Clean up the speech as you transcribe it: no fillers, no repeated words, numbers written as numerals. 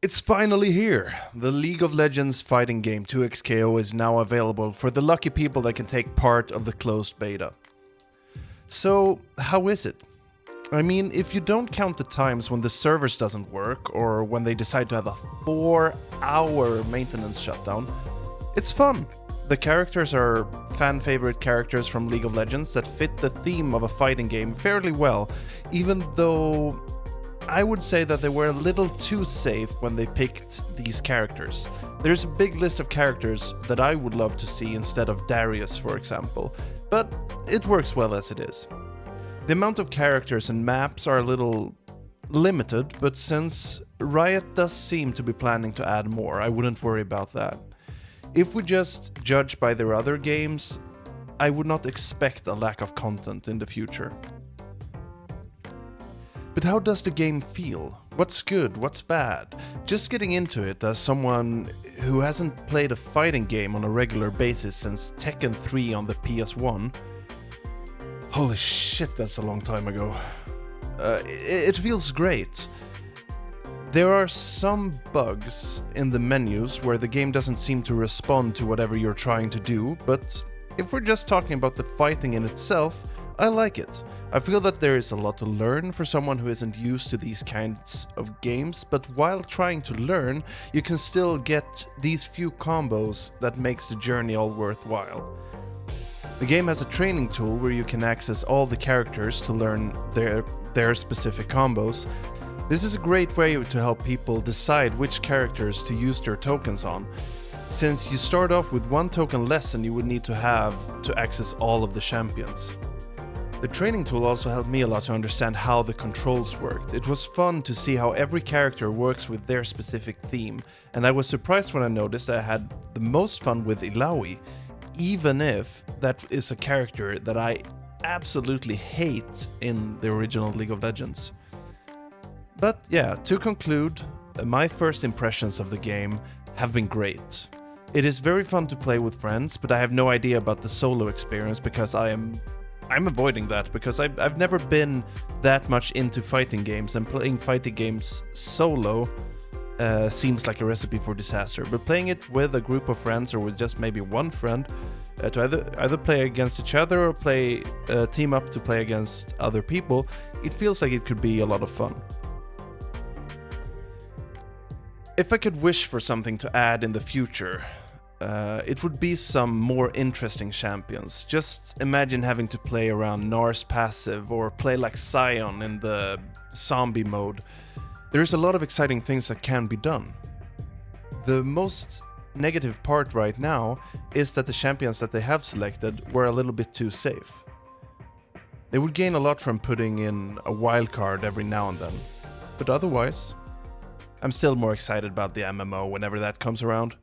It's finally here! The League of Legends fighting game 2xKO is now available for the lucky people that can take part of the closed beta. So, how is it? I mean, if you don't count the times when the servers doesn't work or when they decide to have a 4-hour maintenance shutdown, it's fun. The characters are fan-favorite characters from League of Legends that fit the theme of a fighting game fairly well, even though I would say that they were a little too safe when they picked these characters. There's a big list of characters that I would love to see instead of Darius, for example, but it works well as it is. The amount of characters and maps are a little limited, but since Riot does seem to be planning to add more, I wouldn't worry about that. If we just judge by their other games, I would not expect a lack of content in the future. But how does the game feel? What's good? What's bad? Just getting into it as someone who hasn't played a fighting game on a regular basis since Tekken 3 on the PS1. Holy shit, that's a long time ago. It feels great. There are some bugs in the menus where the game doesn't seem to respond to whatever you're trying to do, but if we're just talking about the fighting in itself, I like it. I feel that there is a lot to learn for someone who isn't used to these kinds of games, but while trying to learn, you can still get these few combos that makes the journey all worthwhile. The game has a training tool where you can access all the characters to learn their specific combos. This is a great way to help people decide which characters to use their tokens on, since you start off with one token less than you would need to have to access all of the champions. The training tool also helped me a lot to understand how the controls worked. It was fun to see how every character works with their specific theme, and I was surprised when I noticed that I had the most fun with Illaoi, even if that is a character that I absolutely hate in the original League of Legends. But yeah, to conclude, my first impressions of the game have been great. It is very fun to play with friends, but I have no idea about the solo experience because I'm avoiding that because I've never been that much into fighting games, and playing fighting games solo seems like a recipe for disaster. But playing it with a group of friends or with just maybe one friend to either play against each other or play team up to play against other people, it feels like it could be a lot of fun. If I could wish for something to add in the future, it would be some more interesting champions. Just imagine having to play around Nar's passive or play like Sion in the zombie mode. There's a lot of exciting things that can be done. The most negative part right now is that the champions that they have selected were a little bit too safe. They would gain a lot from putting in a wildcard every now and then, but otherwise, I'm still more excited about the MMO whenever that comes around.